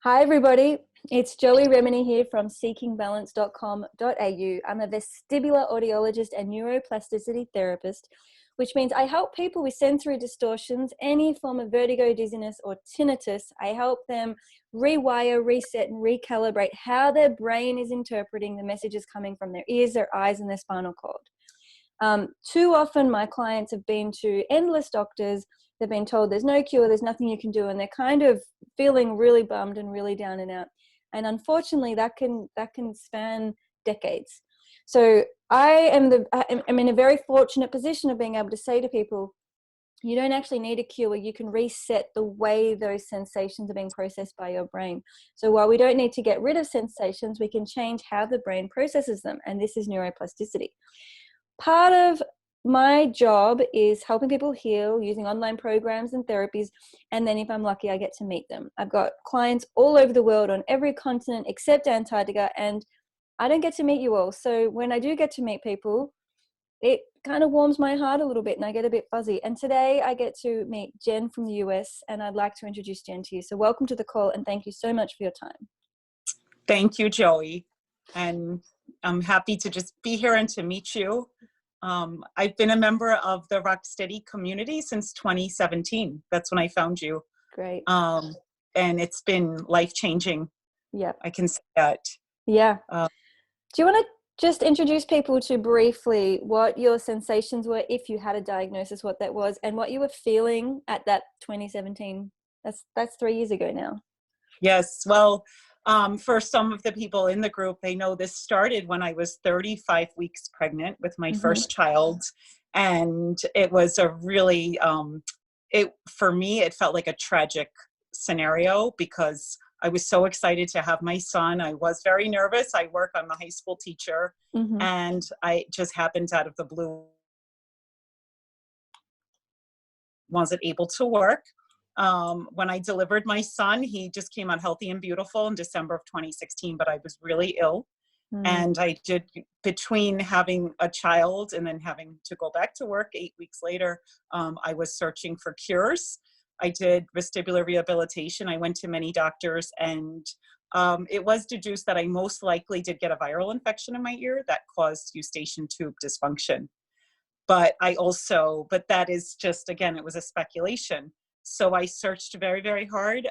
Hi everybody, it's Joey Remenyi here from seekingbalance.com.au. I'm a vestibular audiologist and neuroplasticity therapist, which means I help people with sensory distortions, any form of vertigo, dizziness, or tinnitus. I help them rewire, reset, and recalibrate how their brain is interpreting the messages coming from their ears, their eyes, and their spinal cord. Too often my clients have been to endless doctors. They've been told there's no cure, there's nothing you can do, and they're kind of feeling really bummed and really down and out. And unfortunately, that can span decades. So I'm in a very fortunate position of being able to say to people, you don't actually need a cure. You can reset the way those sensations are being processed by your brain. So while we don't need to get rid of sensations, we can change how the brain processes them. And this is neuroplasticity. Part of my job is helping people heal using online programs and therapies. And then if I'm lucky, I get to meet them. I've got clients all over the world on every continent except Antarctica, and I don't get to meet you all. So when I do get to meet people, it kind of warms my heart a little bit and I get a bit fuzzy. And today I get to meet Jen from the US, and I'd like to introduce Jen to you. So welcome to the call, and thank you so much for your time. Thank you, Joey. And I'm happy to just be here and to meet you. I've been a member of the Rocksteady Community since 2017. That's when I found you. Great. And it's been life-changing. Yeah. I can say that. Yeah. Do you want to just introduce people to briefly what your sensations were, if you had a diagnosis, what that was, and what you were feeling at that 2017? That's 3 years ago now. Yes. Well, for some of the people in the group, they know this started when I was 35 weeks pregnant with my first child. And it was a really, for me, it felt like a tragic scenario because I was so excited to have my son. I was very nervous. I work, I'm a high school teacher, and I just happened out of the blue, wasn't able to work. When I delivered my son, he just came out healthy and beautiful in December of 2016, but I was really ill. And I did, between having a child and then having to go back to work 8 weeks later, I was searching for cures. I did vestibular rehabilitation. I went to many doctors, and it was deduced that I most likely did get a viral infection in my ear that caused eustachian tube dysfunction. But that is just, again, it was a speculation. So I searched very, very hard.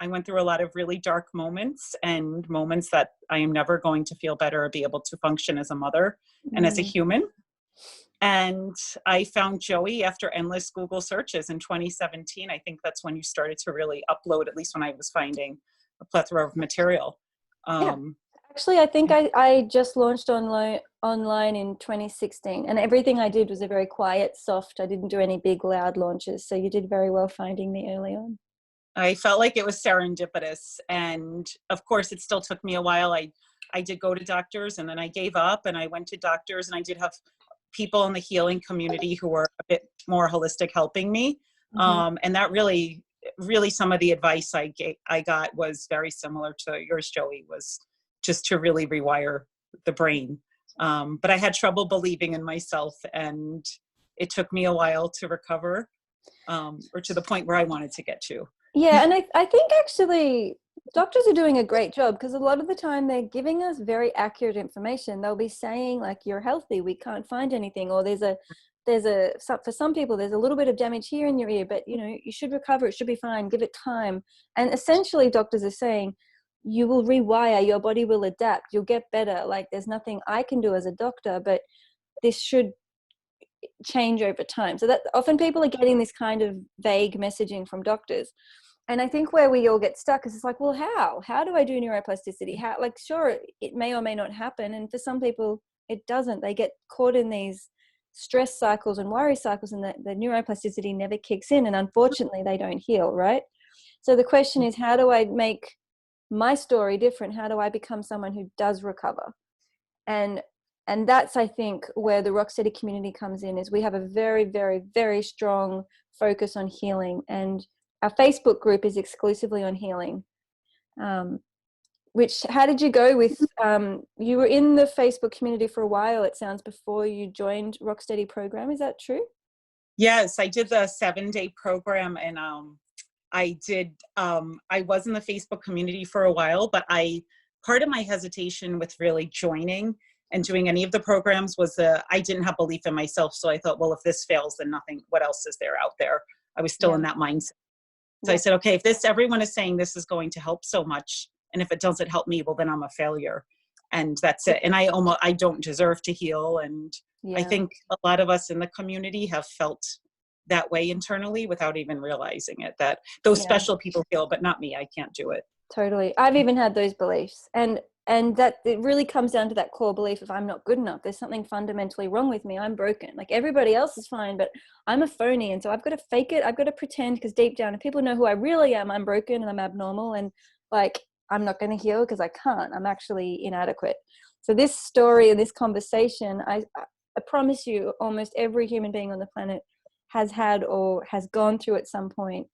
I went through a lot of really dark moments and moments that I am never going to feel better or be able to function as a mother and as a human. And I found Joey after endless Google searches in 2017. I think that's when you started to really upload, at least when I was finding a plethora of material. Actually, I think I just launched online in 2016, and everything I did was a very quiet, soft. I didn't do any big, loud launches. So you did very well finding me early on. I felt like it was serendipitous. And of course, it still took me a while. I did go to doctors, and then I gave up, and I went to doctors, and I did have people in the healing community who were a bit more holistic helping me. And that really some of the advice I got was very similar to yours, Joey, was just to really rewire the brain. But I had trouble believing in myself, and it took me a while to recover, or to the point where I wanted to get to. Yeah, and I think actually doctors are doing a great job, because a lot of the time they're giving us very accurate information. They'll be saying like, you're healthy, we can't find anything, or for some people there's a little bit of damage here in your ear, but you should recover, it should be fine, give it time. And essentially doctors are saying, you will rewire, your body will adapt, you'll get better. Like, there's nothing I can do as a doctor, but this should change over time. So that often people are getting this kind of vague messaging from doctors. And I think where we all get stuck is, it's like, well, how do I do neuroplasticity? How, like, sure, it may or may not happen. And for some people it doesn't. They get caught in these stress cycles and worry cycles, and the neuroplasticity never kicks in. And unfortunately they don't heal, right? So the question is, how do I make my story different? How do I become someone who does recover? And that's, I think, where the Rocksteady community comes in, is we have a very, very, very strong focus on healing. And our Facebook group is exclusively on healing. How did you go with, you were in the Facebook community for a while, it sounds, before you joined Rocksteady program. Is that true? Yes, I did the 7-day program, and I did, I was in the Facebook community for a while, but part of my hesitation with really joining and doing any of the programs was I didn't have belief in myself. So I thought, well, if this fails, then nothing, what else is there out there? I was still in that mindset. So I said, okay, if everyone is saying this is going to help so much, and if it doesn't help me, well, then I'm a failure. And that's it. And I don't deserve to heal. And I think a lot of us in the community have felt that way internally without even realizing it, that those special people heal, but not me. I can't do it. Totally. I've even had those beliefs. And that it really comes down to that core belief of I'm not good enough. There's something fundamentally wrong with me. I'm broken. Like everybody else is fine, but I'm a phony. And so I've got to fake it. I've got to pretend, because deep down, if people know who I really am, I'm broken and I'm abnormal. And like, I'm not going to heal because I can't. I'm actually inadequate. So this story and this conversation, I promise you, almost every human being on the planet has had or has gone through at some point.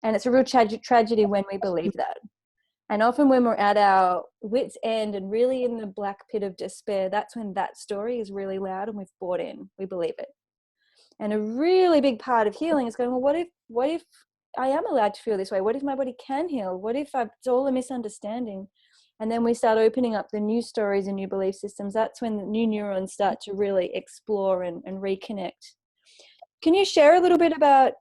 And it's a real tragedy when we believe that. And often when we're at our wit's end and really in the black pit of despair, that's when that story is really loud and we've bought in, we believe it. And a really big part of healing is going, well, what if I am allowed to feel this way? What if my body can heal? What if it's all a misunderstanding? And then we start opening up the new stories and new belief systems. That's when the new neurons start to really explore and reconnect. Can you share a little bit about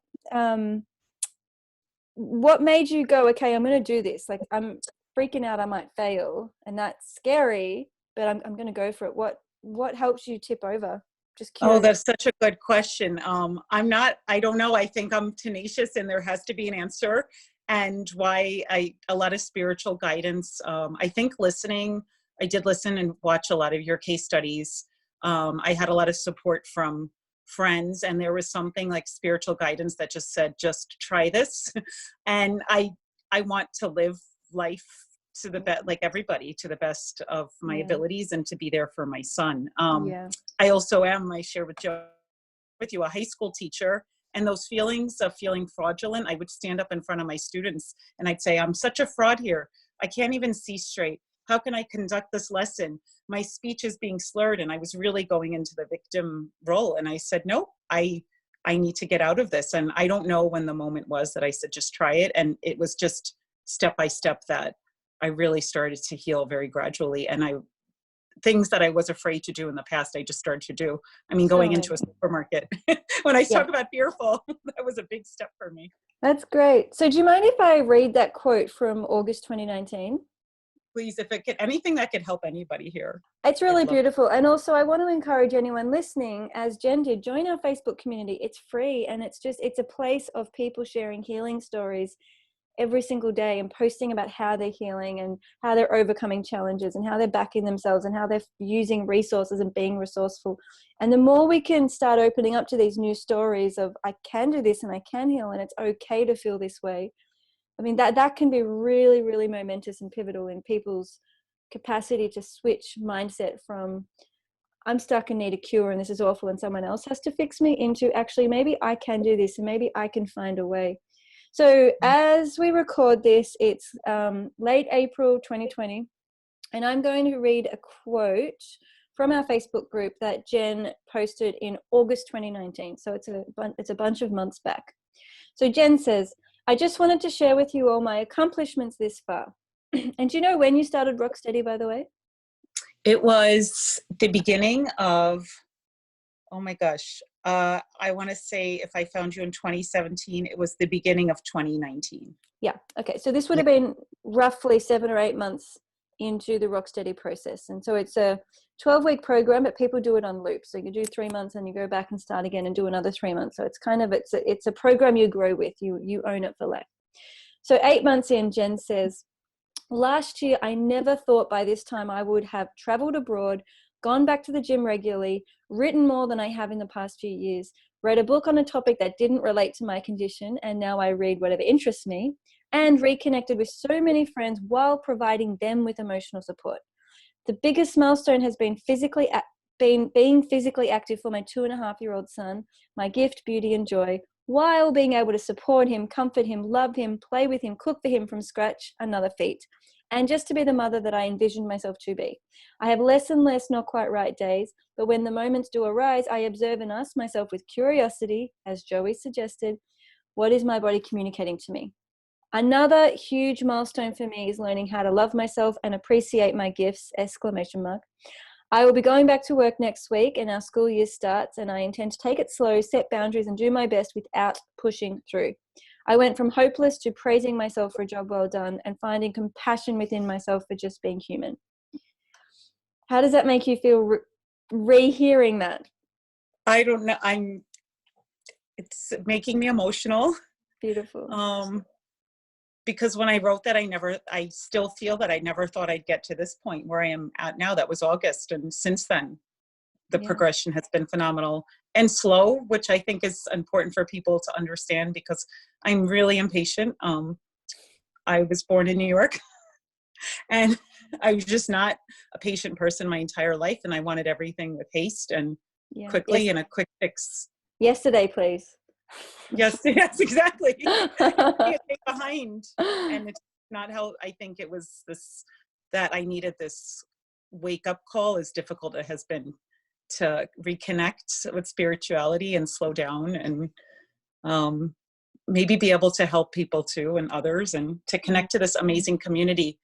what made you go, okay, I'm going to do this? Like, I'm freaking out, I might fail, and that's scary, but I'm going to go for it. What helps you tip over? Just curious. Oh, that's such a good question. I don't know. I think I'm tenacious and there has to be an answer. And why a lot of spiritual guidance. I think I did listen and watch a lot of your case studies. I had a lot of support from friends, and there was something like spiritual guidance that just said, just try this. And I want to live life to the best, like everybody, to the best of my abilities, and to be there for my son. I also am, I share with you, a high school teacher, and those feelings of feeling fraudulent, I would stand up in front of my students and I'd say, I'm such a fraud here. I can't even see straight. How can I conduct this lesson? My speech is being slurred. And I was really going into the victim role. And I said, no, I need to get out of this. And I don't know when the moment was that I said, just try it. And it was just step by step that I really started to heal very gradually. And things that I was afraid to do in the past, I just started to do. I mean, going into a supermarket, when I talk about fearful, that was a big step for me. That's great. So do you mind if I read that quote from August 2019? Please, if it could, anything that could help anybody here. It's really beautiful. And also I want to encourage anyone listening, as Jen did, join our Facebook community. It's free, and it's a place of people sharing healing stories every single day and posting about how they're healing and how they're overcoming challenges and how they're backing themselves and how they're using resources and being resourceful. And the more we can start opening up to these new stories of I can do this and I can heal and it's okay to feel this way, I mean, that can be really, really momentous and pivotal in people's capacity to switch mindset from I'm stuck and need a cure and this is awful and someone else has to fix me, into actually maybe I can do this and maybe I can find a way. So as we record this, it's late April 2020, and I'm going to read a quote from our Facebook group that Jen posted in August 2019. So it's a bunch of months back. So Jen says, I just wanted to share with you all my accomplishments this far. And do you know when you started Rocksteady, by the way? It was the beginning of, oh my gosh, I want to say if I found you in 2017, it was the beginning of 2019. Yeah. Okay. So this would have been roughly 7 or 8 months into the Rocksteady process. And so it's a 12-week program, but people do it on loop. So you do 3 months and you go back and start again and do another 3 months. So it's a program you grow with. You own it for life. So 8 months in, Jen says, last year, I never thought by this time I would have traveled abroad, gone back to the gym regularly, written more than I have in the past few years, read a book on a topic that didn't relate to my condition, and now I read whatever interests me, and reconnected with so many friends while providing them with emotional support. The biggest milestone has been being physically active for my 2.5-year-old son, my gift, beauty, and joy, while being able to support him, comfort him, love him, play with him, cook for him from scratch, another feat. And just to be the mother that I envisioned myself to be. I have less and less not quite right days, but when the moments do arise, I observe and ask myself with curiosity, as Joey suggested, what is my body communicating to me? Another huge milestone for me is learning how to love myself and appreciate my gifts, exclamation mark. I will be going back to work next week and our school year starts, and I intend to take it slow, set boundaries, and do my best without pushing through. I went from hopeless to praising myself for a job well done and finding compassion within myself for just being human. How does that make you feel re-hearing that? I don't know. It's making me emotional. Beautiful. Because when I wrote that, I still feel that I never thought I'd get to this point where I am at now. That was August. And since then, the progression has been phenomenal and slow, which I think is important for people to understand because I'm really impatient. I was born in New York and I was just not a patient person my entire life. And I wanted everything with haste and quickly and a quick fix. Yesterday, please. Yes, exactly. Can't stay behind. And it's not how I think it was that I needed this wake up call, as difficult it has been to reconnect with spirituality and slow down and maybe be able to help people too and others and to connect to this amazing community.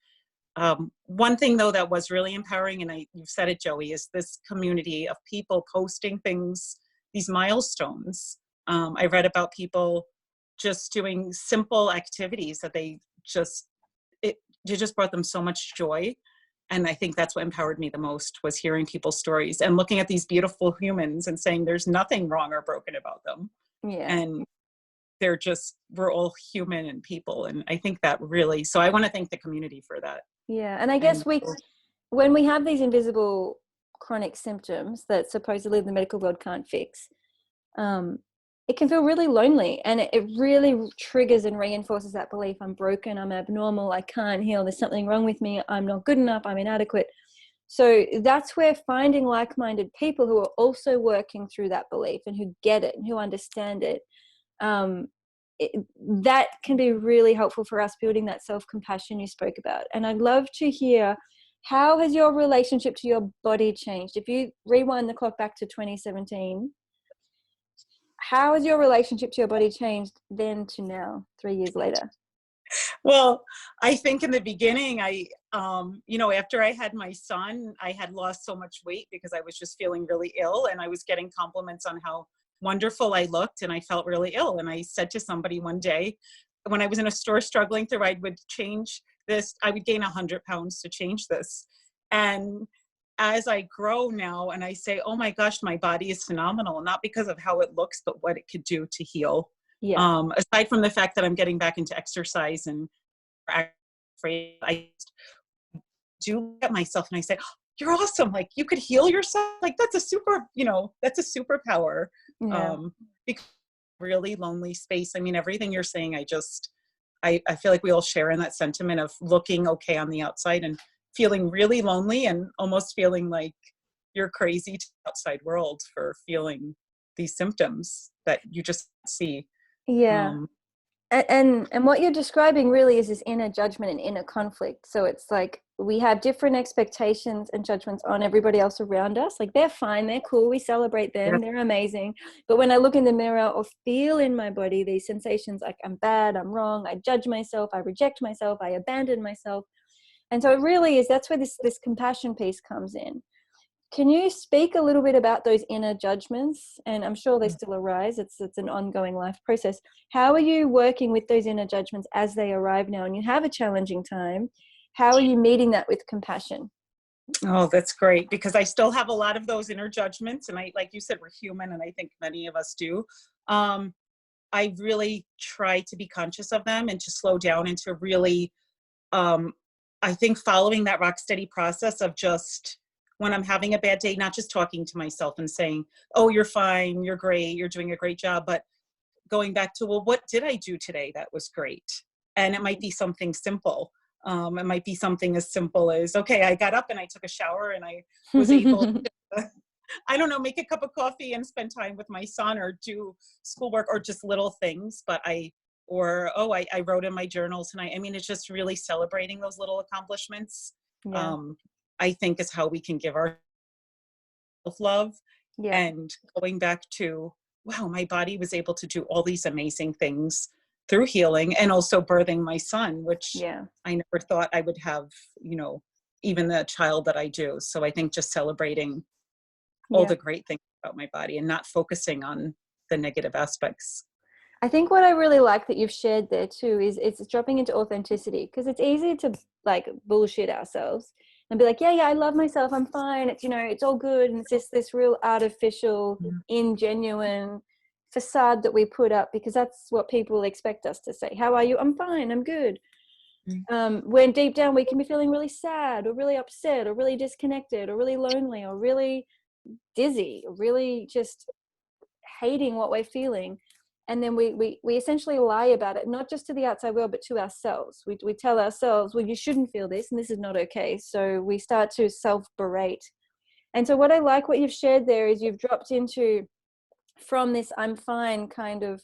One thing though that was really empowering, and you've said it, Joey, is this community of people posting things, these milestones. I read about people just doing simple activities that it just brought them so much joy. And I think that's what empowered me the most, was hearing people's stories and looking at these beautiful humans and saying there's nothing wrong or broken about them. Yeah. And we're all human and people. And I think that really, so I want to thank the community for that. Yeah. And I guess when we have these invisible chronic symptoms that supposedly the medical world can't fix, it can feel really lonely, and it really triggers and reinforces that belief: I'm broken, I'm abnormal, I can't heal, there's something wrong with me, I'm not good enough, I'm inadequate. So that's where finding like-minded people who are also working through that belief and who get it and who understand it, that can be really helpful for us building that self-compassion you spoke about. And I'd love to hear, how has your relationship to your body changed? If you rewind the clock back to 2017, how has your relationship to your body changed then to now, 3 years later? Well, I think in the beginning, after I had my son, I had lost so much weight because I was just feeling really ill, and I was getting compliments on how wonderful I looked, and I felt really ill. And I said to somebody one day, when I was in a store struggling through, I would gain 100 pounds to change this. And as I grow now and I say, oh my gosh, my body is phenomenal, not because of how it looks, but what it could do to heal. Yeah. Aside from the fact that I'm getting back into exercise and I do look at myself and I say, oh, you're awesome. Like, you could heal yourself. Like, that's a superpower. Yeah. Because really lonely space. I mean, everything you're saying, I feel like we all share in that sentiment of looking okay on the outside and feeling really lonely and almost feeling like you're crazy to the outside world for feeling these symptoms that you just see. Yeah. And what you're describing really is this inner judgment and inner conflict. So it's like we have different expectations and judgments on everybody else around us. Like, they're fine, they're cool, we celebrate them, they're amazing. But when I look in the mirror or feel in my body these sensations like I'm bad, I'm wrong, I judge myself, I reject myself, I abandon myself. And so it really is, that's where this compassion piece comes in. Can you speak a little bit about those inner judgments? And I'm sure they still arise. It's an ongoing life process. How are you working with those inner judgments as they arrive now and you have a challenging time? How are you meeting that with compassion? Oh, that's great, because I still have a lot of those inner judgments. And like you said, we're human, and I think many of us do. I really try to be conscious of them and to slow down and to really, I think, following that Rocksteady process of just, when I'm having a bad day, not just talking to myself and saying, oh, you're fine, you're great, you're doing a great job, but going back to, well, what did I do today that was great? And it might be something simple. It might be something as simple as, okay, I got up and I took a shower and I was able to, I don't know, make a cup of coffee and spend time with my son or do schoolwork or just little things. But I wrote in my journal tonight. I mean, it's just really celebrating those little accomplishments. Yeah. I think is how we can give our self-love. Yeah. And going back to, wow, my body was able to do all these amazing things through healing, and also birthing my son, which Yeah. I never thought I would have, even the child that I do. So I think just celebrating all Yeah. the great things about my body and not focusing on the negative aspects. I think what I really like that you've shared there too is it's dropping into authenticity, because it's easy to like bullshit ourselves and be like, yeah, I love myself, I'm fine, it's, it's all good. And it's just this real artificial, ingenuine facade that we put up because that's what people expect us to say. How are you? I'm fine, I'm good. When deep down we can be feeling really sad or really upset or really disconnected or really lonely or really dizzy or really just hating what we're feeling. And then we essentially lie about it, not just to the outside world, but to ourselves. We tell ourselves, well, you shouldn't feel this and this is not okay. So we start to self-berate. And so what I like what you've shared there is you've dropped into, from this I'm fine kind of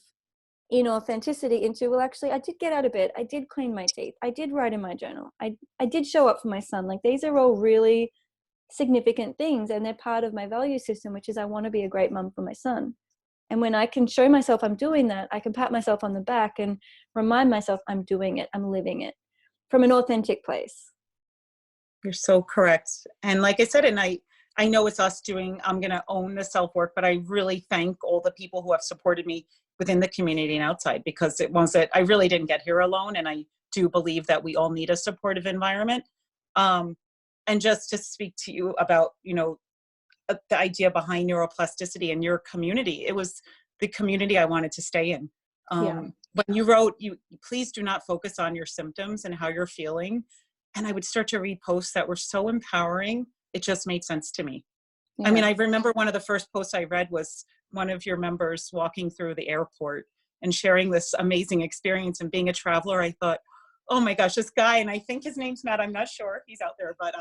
inauthenticity, into, well, actually, I did get out of bed. I did clean my teeth. I did write in my journal. I did show up for my son. Like, these are all really significant things, and they're part of my value system, which is I want to be a great mom for my son. And when I can show myself I'm doing that, I can pat myself on the back and remind myself I'm doing it, I'm living it from an authentic place. You're so correct. And like I said, and I know it's us doing, I'm going to own the self-work, but I really thank all the people who have supported me within the community and outside, because it wasn't, I really didn't get here alone. And I do believe that we all need a supportive environment. And just to speak to you about, the idea behind neuroplasticity and your community, it was the community I wanted to stay in. When you wrote, you please do not focus on your symptoms and how you're feeling. And I would start to read posts that were so empowering. It just made sense to me. Yeah. I mean, I remember one of the first posts I read was one of your members walking through the airport and sharing this amazing experience and being a traveler. I thought, oh my gosh, this guy, and I think his name's Matt, I'm not sure if he's out there, but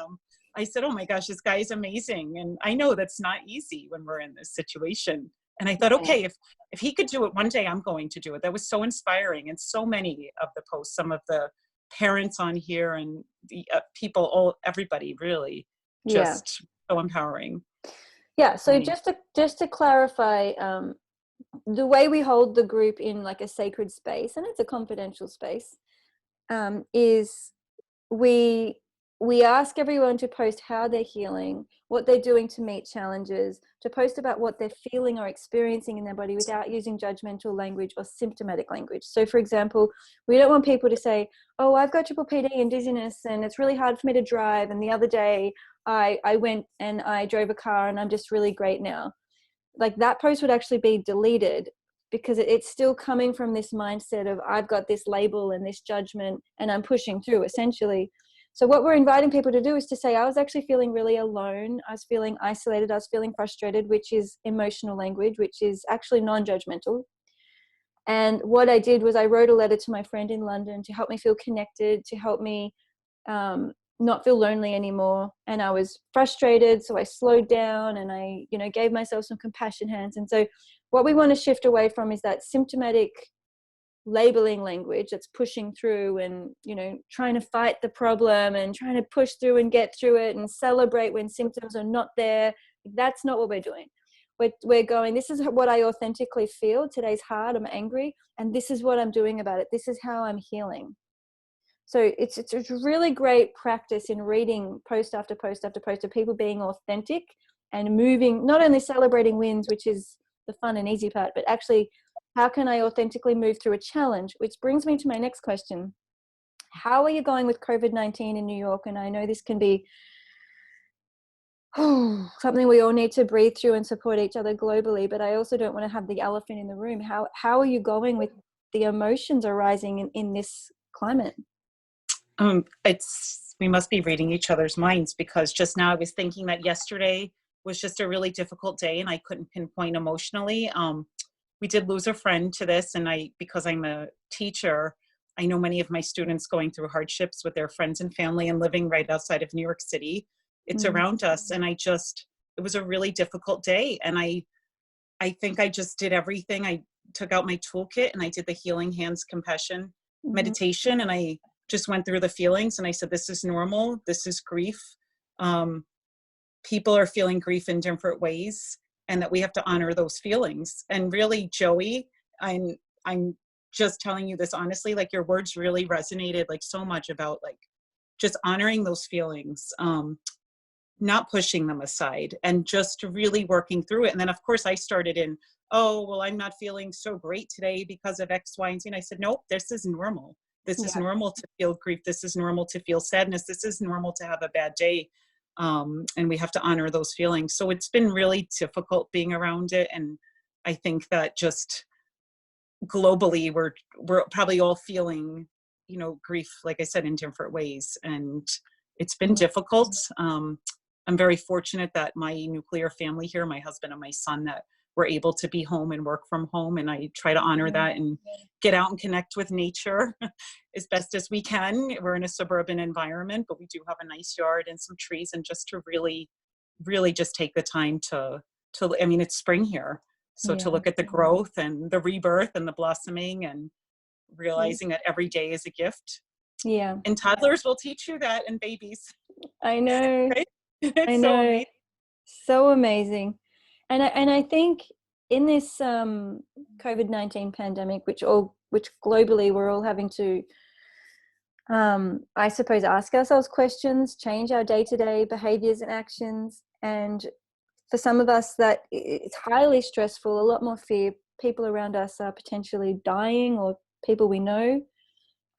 I said, oh my gosh, this guy is amazing. And I know that's not easy when we're in this situation. And I thought, okay, if he could do it one day, I'm going to do it. That was so inspiring. And so many of the posts, some of the parents on here and the people, everybody really just so empowering. Yeah. So just to clarify, the way we hold the group in like a sacred space, and it's a confidential space, is we ask everyone to post how they're healing, what they're doing to meet challenges, to post about what they're feeling or experiencing in their body without using judgmental language or symptomatic language. So for example, we don't want people to say, oh, I've got PPPD and dizziness and it's really hard for me to drive, and the other day I went and I drove a car and I'm just really great now. Like, that post would actually be deleted, because it's still coming from this mindset of I've got this label and this judgment and I'm pushing through, essentially. So what we're inviting people to do is to say, I was actually feeling really alone. I was feeling isolated. I was feeling frustrated, which is emotional language, which is actually non-judgmental. And what I did was I wrote a letter to my friend in London to help me feel connected, to help me not feel lonely anymore. And I was frustrated, so I slowed down and I, gave myself some compassion hands. And so what we want to shift away from is that symptomatic labeling language that's pushing through and, trying to fight the problem and trying to push through and get through it and celebrate when symptoms are not there. That's not what we're doing. We're going, this is what I authentically feel. Today's hard, I'm angry, and this is what I'm doing about it. This is how I'm healing. So it's really great practice in reading post after post after post of people being authentic and moving, not only celebrating wins, which is the fun and easy part, but actually, how can I authentically move through a challenge? Which brings me to my next question. How are you going with COVID-19 in New York? And I know this can be something we all need to breathe through and support each other globally, but I also don't want to have the elephant in the room. How are you going with the emotions arising in this climate? We must be reading each other's minds, because just now I was thinking that yesterday was just a really difficult day and I couldn't pinpoint emotionally. We did lose a friend to this, and because I'm a teacher, I know many of my students going through hardships with their friends and family and living right outside of New York City. It's around us. And it was a really difficult day. And I think I just did everything. I took out my toolkit and I did the healing hands compassion meditation. And I just went through the feelings and I said, this is normal. This is grief. People are feeling grief in different ways, and that we have to honor those feelings. And really, Joey, I'm just telling you this honestly, like your words really resonated like so much about like just honoring those feelings, not pushing them aside and just really working through it. And then of course I started in, oh, well, I'm not feeling so great today because of X, Y, and Z. And I said, nope, this is normal. This is normal to feel grief. This is normal to feel sadness. This is normal to have a bad day. And we have to honor those feelings. So it's been really difficult being around it. And I think that just globally, we're probably all feeling, you know, grief, like I said, in different ways. And it's been difficult. I'm very fortunate that my nuclear family here, my husband and my son, that we're able to be home and work from home. And I try to honor that and get out and connect with nature as best as we can. We're in a suburban environment, but we do have a nice yard and some trees, and just to really, really just take the time to, I mean, it's spring here. So to look at the growth and the rebirth and the blossoming and realizing that every day is a gift. Yeah. And toddlers will teach you that, and babies. I know. Right? It's I know. so amazing. So amazing. And I think in this COVID-19 pandemic, which globally we're all having to, I suppose, ask ourselves questions, change our day-to-day behaviors and actions. And for some of us, that it's highly stressful, a lot more fear. People around us are potentially dying, or people we know.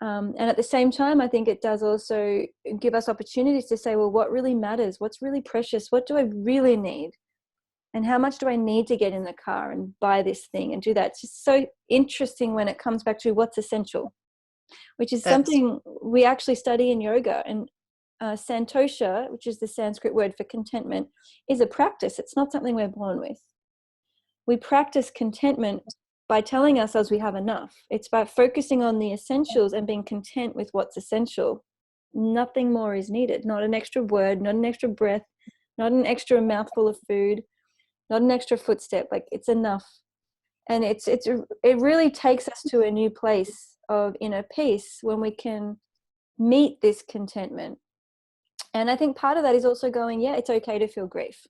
And at the same time, I think it does also give us opportunities to say, well, what really matters? What's really precious? What do I really need? And how much do I need to get in the car and buy this thing and do that? It's just so interesting when it comes back to what's essential, which is something we actually study in yoga. And santosha, which is the Sanskrit word for contentment, is a practice. It's not something we're born with. We practice contentment by telling ourselves we have enough. It's by focusing on the essentials and being content with what's essential. Nothing more is needed. Not an extra word, not an extra breath, not an extra mouthful of food, not an extra footstep. Like, it's enough. And it really takes us to a new place of inner peace when we can meet this contentment. And I think part of that is also going, yeah, it's okay to feel grief.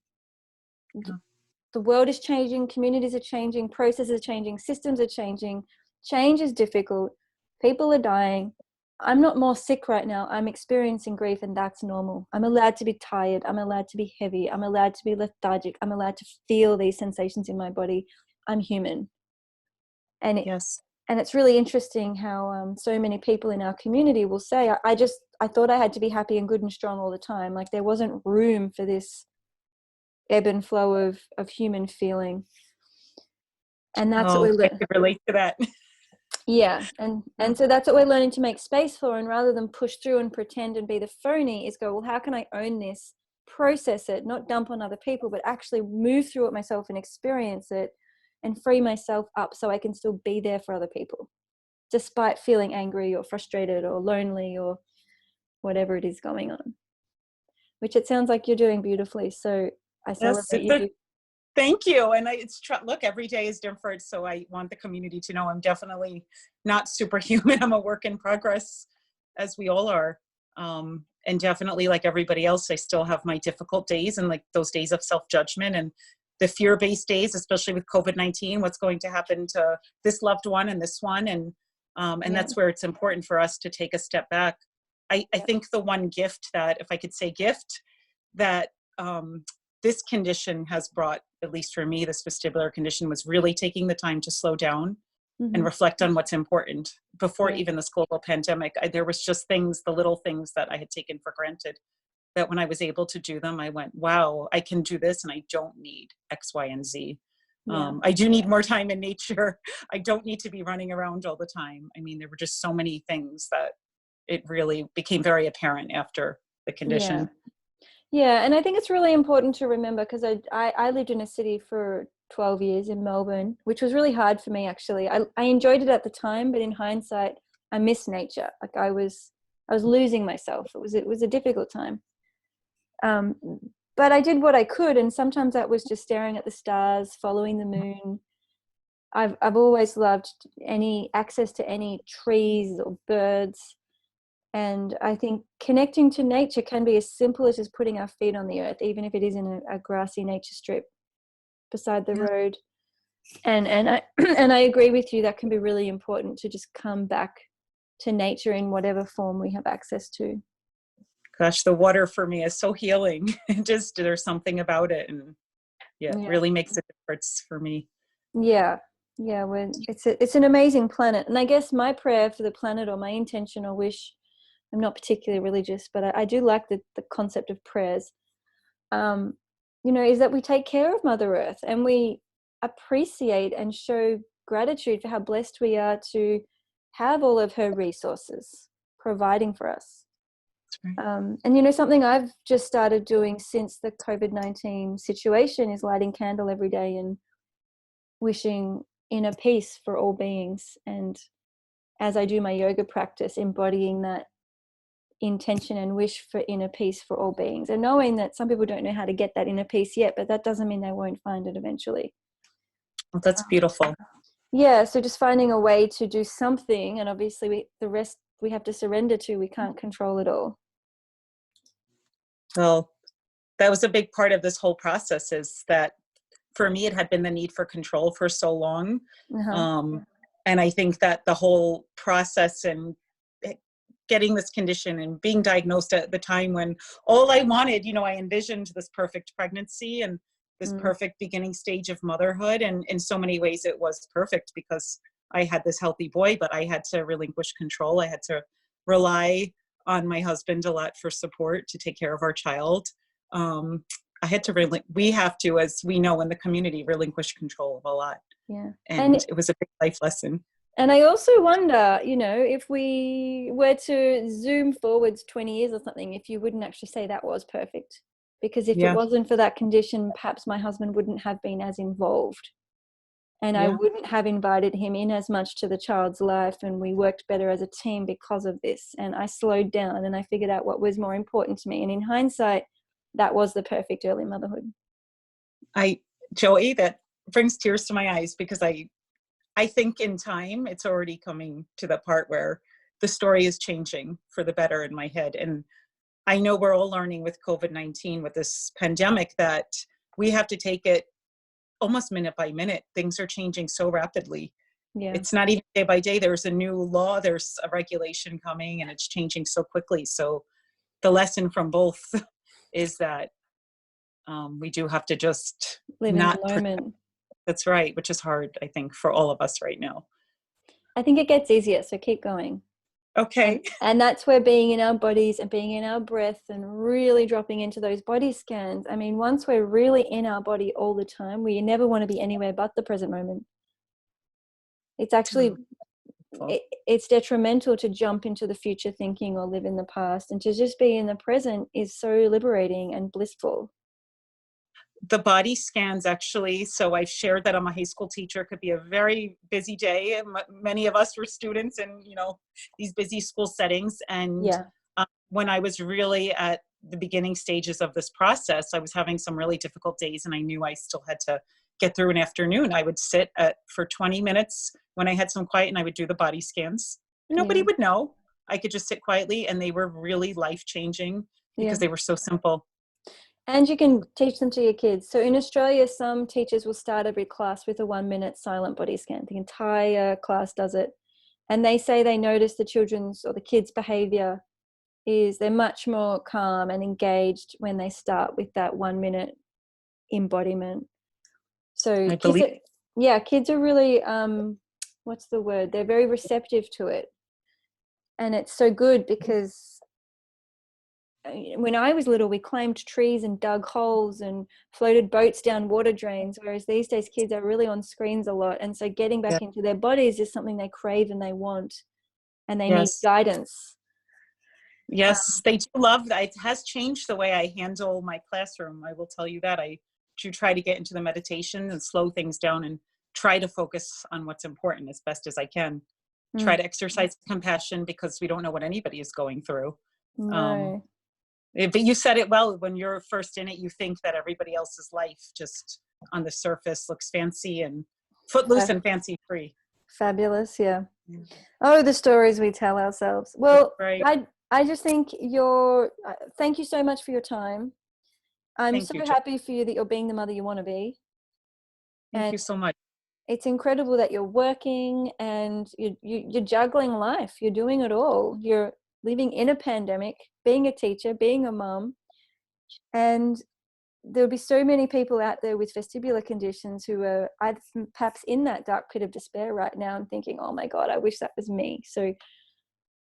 The world is changing, communities are changing, processes are changing, systems are changing. Change is difficult. People are dying. I'm not more sick right now. I'm experiencing grief, and that's normal. I'm allowed to be tired. I'm allowed to be heavy. I'm allowed to be lethargic. I'm allowed to feel these sensations in my body. I'm human. And and it's really interesting how so many people in our community will say, I thought I had to be happy and good and strong all the time. Like, there wasn't room for this ebb and flow of human feeling. And that's what we learn. I can relate to that. Yeah. And so that's what we're learning to make space for. And rather than push through and pretend and be the phony, is go, well, how can I own this, process it, not dump on other people, but actually move through it myself and experience it and free myself up so I can still be there for other people, despite feeling angry or frustrated or lonely or whatever it is going on, which it sounds like you're doing beautifully. So I celebrate you. Thank you. And look, every day is different. So I want the community to know I'm definitely not superhuman. I'm a work in progress, as we all are. And definitely, like everybody else, I still have my difficult days and like those days of self-judgment and the fear-based days, especially with COVID-19, what's going to happen to this loved one and this one. And that's where it's important for us to take a step back. I think the one gift that, if I could say gift, that this condition has brought, at least for me, this vestibular condition, was really taking the time to slow down and reflect on what's important. Before even this global pandemic, there was just things, the little things that I had taken for granted, that when I was able to do them, I went, wow, I can do this and I don't need X, Y, and Z. I do need more time in nature. I don't need to be running around all the time. I mean, there were just so many things that it really became very apparent after the condition. Yeah, and I think it's really important to remember, because I lived in a city for 12 years in Melbourne, which was really hard for me, actually. I enjoyed it at the time, but in hindsight, I miss nature. Like, I was losing myself. It was a difficult time. But I did what I could, and sometimes that was just staring at the stars, following the moon. I've always loved any access to any trees or birds. And I think connecting to nature can be as simple as just putting our feet on the earth, even if it is in a grassy nature strip beside the road. And I and I agree with you, that can be really important, to just come back to nature in whatever form we have access to. Gosh, the water for me is so healing. Just there's something about it, and yeah, it really makes a difference for me. Yeah, it's an amazing planet, and I guess my prayer for the planet, or my intention or wish, I'm not particularly religious, but I do like the concept of prayers. Is that we take care of Mother Earth, and we appreciate and show gratitude for how blessed we are to have all of her resources providing for us. Right. And something I've just started doing since the COVID-19 situation is lighting candle every day and wishing inner peace for all beings. And as I do my yoga practice, embodying that intention and wish for inner peace for all beings, and knowing that some people don't know how to get that inner peace yet, but that doesn't mean they won't find it eventually. Well, that's beautiful. Yeah, so just finding a way to do something, and obviously the rest we have to surrender to. We can't control it all. Well, that was a big part of this whole process, is that for me, it had been the need for control for so long. And I think that the whole process and getting this condition and being diagnosed at the time when all I wanted, I envisioned this perfect pregnancy and this perfect beginning stage of motherhood. And in so many ways it was perfect, because I had this healthy boy, but I had to relinquish control. I had to rely on my husband a lot for support to take care of our child. I had to we have to, as we know in the community, relinquish control of a lot. Yeah. And it was a big life lesson. And I also wonder, if we were to zoom forwards 20 years or something, if you wouldn't actually say that was perfect. Because if it wasn't for that condition, perhaps my husband wouldn't have been as involved. And I wouldn't have invited him in as much to the child's life, and we worked better as a team because of this. And I slowed down and I figured out what was more important to me. And in hindsight, that was the perfect early motherhood. Joey, that brings tears to my eyes, because I think in time it's already coming to the part where the story is changing for the better in my head. And I know we're all learning with COVID-19, with this pandemic, that we have to take it almost minute by minute. Things are changing so rapidly. Yeah. It's not even day by day. There's a new law, there's a regulation coming, and it's changing so quickly. So the lesson from both is that we do have to just live in the moment. That's right, which is hard, I think, for all of us right now. I think it gets easier, so keep going. Okay. And that's where being in our bodies and being in our breath and really dropping into those body scans. I mean, once we're really in our body all the time, we never want to be anywhere but the present moment. It's actually, it's detrimental to jump into the future thinking or live in the past, and to just be in the present is so liberating and blissful. The body scans, actually, so I've shared that I'm a high school teacher. It could be a very busy day. Many of us were students in, these busy school settings. And when I was really at the beginning stages of this process, I was having some really difficult days, and I knew I still had to get through an afternoon. I would sit for 20 minutes when I had some quiet, and I would do the body scans. Nobody would know. I could just sit quietly, and they were really life-changing because they were so simple. And you can teach them to your kids. So in Australia, some teachers will start every class with a 1-minute silent body scan. The entire class does it. And they say they notice the children's or the kids' behavior is they're much more calm and engaged when they start with that 1-minute embodiment. So kids are really, what's the word? They're very receptive to it. And it's so good, because when I was little, we climbed trees and dug holes and floated boats down water drains, whereas these days kids are really on screens a lot. And so getting back into their bodies is something they crave and they want, and they need guidance. Yes, they do love that. It has changed the way I handle my classroom. I will tell you that. I do try to get into the meditation and slow things down and try to focus on what's important as best as I can. Try to exercise compassion, because we don't know what anybody is going through. No. But you said it well. When you're first in it, you think that everybody else's life just on the surface looks fancy and footloose and fancy free. Fabulous, yeah. Oh, the stories we tell ourselves. Well, I just think thank you so much for your time. I'm so happy for you that you're being the mother you want to be. Thank you so much. it's incredible that you're working and you're juggling life. You're doing it all. You're living in a pandemic, being a teacher, being a mom. And there'll be so many people out there with vestibular conditions who are either perhaps in that dark pit of despair right now and thinking, oh my God, I wish that was me. So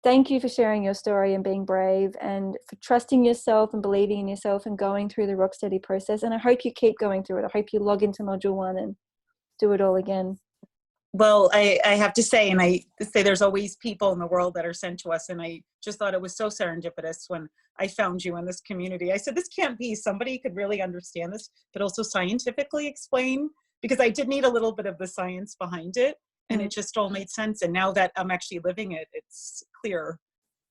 thank you for sharing your story and being brave and for trusting yourself and believing in yourself and going through the Rocksteady process. And I hope you keep going through it. I hope you log into module 1 and do it all again. Well, I have to say, and I say there's always people in the world that are sent to us. And I just thought it was so serendipitous when I found you in this community. I said, this can't be, somebody could really understand this, but also scientifically explain, because I did need a little bit of the science behind it. And it just all made sense. And now that I'm actually living it, it's clear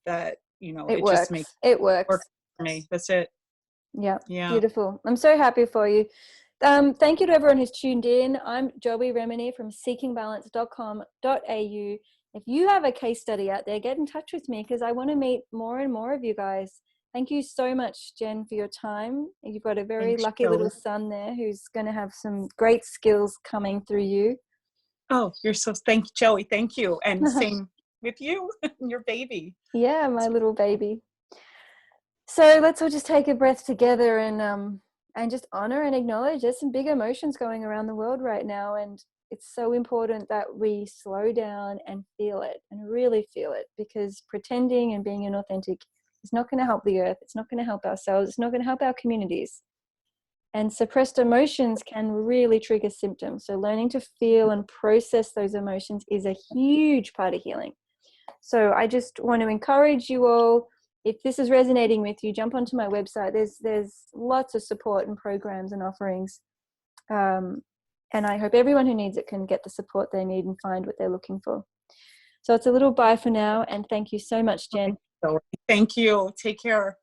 that, you know, It it works. just makes it works for me. That's it. Yeah. Yeah. Beautiful. I'm so happy for you. Thank you to everyone who's tuned in. I'm Joey Remenyi from seekingbalance.com.au. If you have a case study out there, get in touch with me because I want to meet more and more of you guys. Thank you so much, Jen, for your time. You've got a very lucky little son there who's going to have some great skills coming through you. Oh, you're so, thank you, Joey. Thank you. And same with you and your baby. Yeah, my little baby. So let's all just take a breath together and just honor and acknowledge there's some big emotions going around the world right now. And it's so important that we slow down and feel it and really feel it, because pretending and being inauthentic is not going to help the earth. It's not going to help ourselves. It's not going to help our communities. And suppressed emotions can really trigger symptoms. So learning to feel and process those emotions is a huge part of healing. So I just want to encourage you all, if this is resonating with you, jump onto my website. There's lots of support and programs and offerings. And I hope everyone who needs it can get the support they need and find what they're looking for. So it's a little bye for now. And thank you so much, Jen. Thank you. Take care.